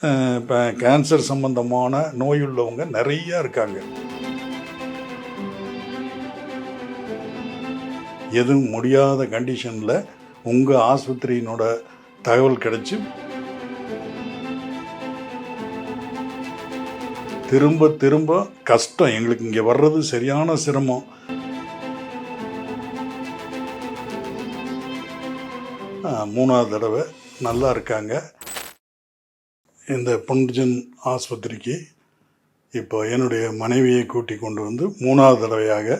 இப்போ கேன்சர் சம்பந்தமான நோய் உள்ளவங்க நிறையா இருக்காங்க. எதுவும் முடியாத கண்டிஷனில் உங்கள் ஆஸ்பத்திரியினோட தகவல் கிடைச்சி திரும்ப திரும்ப கஷ்டம், எங்களுக்கு இங்கே வர்றது சரியான சிரமம். மூணாவது தடவை நல்லா இருக்காங்க. இந்த புன்ஜன் ஆஸ்பத்திரிக்கு இப்போ என்னுடைய மனைவியை கூட்டி கொண்டு வந்து மூணாவது தடவையாக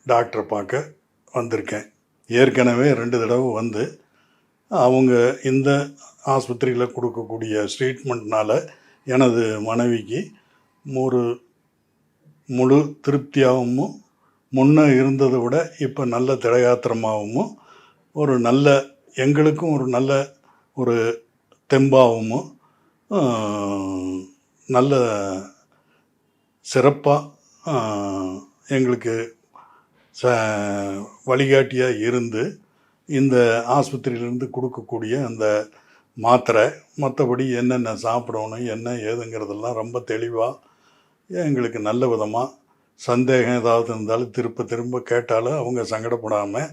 டாக்டரை பார்க்க வந்திருக்கேன். ஏற்கனவே 2 தடவை வந்து அவங்க இந்த ஆஸ்பத்திரியில் கொடுக்கக்கூடிய ட்ரீட்மெண்ட்னால் எனது மனைவிக்கு ஒரு முழு திருப்தியாகவும் முன்னே இருந்ததை விட இப்போ நல்ல திடகாத்திரமாகவும் ஒரு நல்ல எங்களுக்கும் ஒரு நல்ல ஒரு தெம்பாகவும் நல்ல சிறப்பாக எங்களுக்கு வழிகாட்டியாக இருந்து இந்த ஆஸ்பத்திரியிலேருந்து கொடுக்கக்கூடிய அந்த மாத்திரை மற்றபடி என்னென்ன சாப்பிடணும் என்ன ஏதுங்கிறதெல்லாம் ரொம்ப தெளிவாக எங்களுக்கு நல்ல விதமாக சந்தேகம் ஏதாவது இருந்தாலும் திரும்ப திரும்ப கேட்டாலும் அவங்க சங்கடப்படாமல்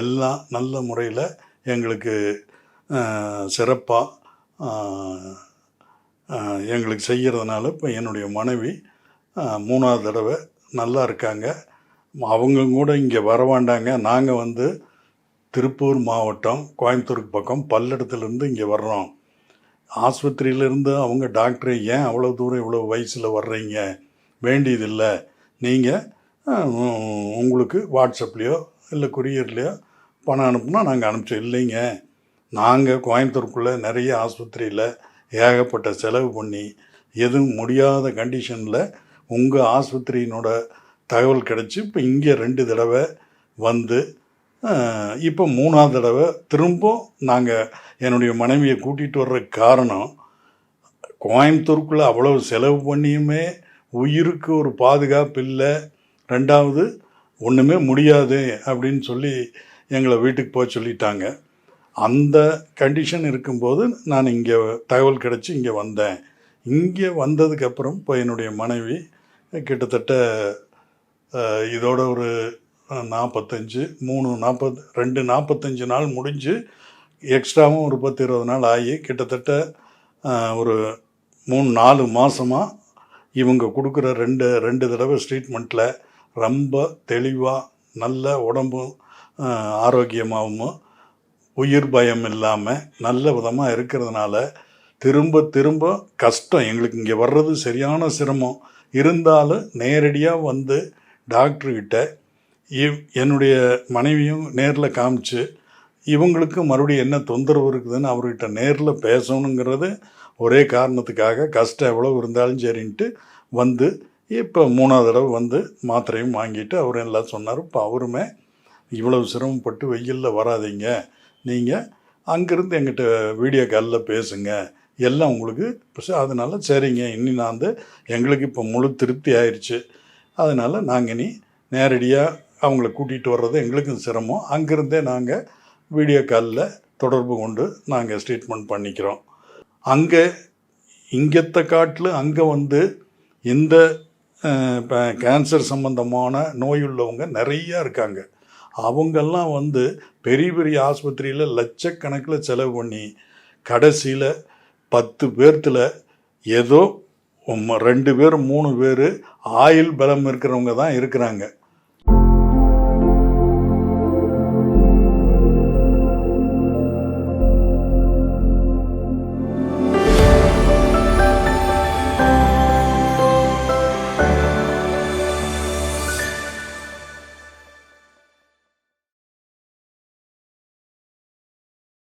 எல்லாம் நல்ல முறையில் எங்களுக்கு சிறப்பாக எங்களுக்கு செய்கிறதுனால இப்போ என்னுடைய மனைவி மூணாவது தடவை நல்லா இருக்காங்க. அவங்க கூட இங்கே வர வேண்டாங்க, நாங்கள் வந்து திருப்பூர் மாவட்டம் கோயம்புத்தூருக்கு பக்கம் பல்லடத்துலேருந்து இங்கே வர்றோம். ஆஸ்பத்திரியிலேருந்து அவங்க டாக்டரை ஏன் அவ்வளோ தூரம் இவ்வளோ வயசில் வர்றீங்க, வேண்டியதில்லை, நீங்கள் உங்களுக்கு வாட்ஸ்அப்லேயோ இல்லை கொரியர்லேயோ பணம் அனுப்புனா நாங்கள் அனுப்பிச்சோம். இல்லைங்க, நாங்கள் கோயம்புத்தூருக்குள்ளே நிறைய ஆஸ்பத்திரியில் ஏகப்பட்ட செலவு பண்ணி எதுவும் முடியாத கண்டிஷனில் உங்கள் ஆஸ்பத்திரியினோட தகவல் கிடச்சி இப்போ இங்கே 2 தடவை வந்து இப்போ மூணாவது தடவை திரும்ப நாங்கள் என்னுடைய மனைவியை கூட்டிகிட்டு வர்ற காரணம், கோயம்புத்தூருக்குள்ளே அவ்வளோ செலவு பண்ணியுமே உயிருக்கு ஒரு பாதுகாப்பு இல்லை, 2வது ஒன்றுமே முடியாது அப்படின்னு சொல்லி எங்களை வீட்டுக்கு போக சொல்லிட்டாங்க. அந்த கண்டிஷன் இருக்கும்போது நான் இங்கே தகவல் கிடச்சி இங்கே வந்தேன். இங்கே வந்ததுக்கப்புறம் இப்போ என்னுடைய மனைவி கிட்டத்தட்ட இதோட ஒரு 45 நாள் முடிஞ்சு எக்ஸ்ட்ராவும் ஒரு 10-20 நாள் ஆகி கிட்டத்தட்ட ஒரு 3-4 மாதமாக இவங்க கொடுக்குற 2 தடவை ட்ரீட்மெண்ட்டில் ரொம்ப தெளிவாக நல்ல உடம்பும் ஆரோக்கியமாகவும் உயிர் பயம் இல்லாமல் நல்ல விதமாக இருக்கிறதுனால திரும்ப திரும்ப கஷ்டம், எங்களுக்கு இங்கே வர்றது சரியான சிரமம் இருந்தாலும் நேரடியாக வந்து டாக்டர்கிட்ட என்னுடைய மனைவியும் நேரில் காமிச்சு இவங்களுக்கு மறுபடியும் என்ன தொந்தரவு இருக்குதுன்னு அவர்கிட்ட நேரில் பேசணுங்கிறது ஒரே காரணத்துக்காக கஷ்டம் எவ்வளோ இருந்தாலும் சரின்ட்டு வந்து இப்போ 3வது தடவை வந்து மாத்திரையும் வாங்கிட்டு அவர் எல்லாம் சொன்னார். இப்போ அவருமே இவ்வளவு சிரமப்பட்டு வெயிலில் வராதிங்க, நீங்கள் அங்கேருந்து எங்கிட்ட வீடியோ காலில் பேசுங்க, எல்லாம் உங்களுக்கு அதனால் சரிங்க, இனி நான் வந்து எங்களுக்கு இப்போ முழு திருப்தி ஆயிடுச்சு, அதனால் நாங்கள் இனி நேரடியாக அவங்கள கூட்டிகிட்டு வர்றது எங்களுக்கும் சிரமம், அங்கேருந்தே நாங்கள் வீடியோ காலில் தொடர்பு கொண்டு நாங்கள் ட்ரீட்மெண்ட் பண்ணிக்கிறோம். அங்கே இங்கத்தை காட்டில் அங்கே வந்து இந்த இப்போ கேன்சர் சம்பந்தமான நோய் உள்ளவங்க நிறையா இருக்காங்க. அவங்கெல்லாம் வந்து பெரிய பெரிய ஆஸ்பத்திரியில் லட்சக்கணக்கில் செலவு பண்ணி கடைசியில் 10 பேர்த்தில் ஏதோ 2 பேர் 3 பேர் ஆயுள் பலம் இருக்கிறவங்க தான் இருக்கிறாங்க.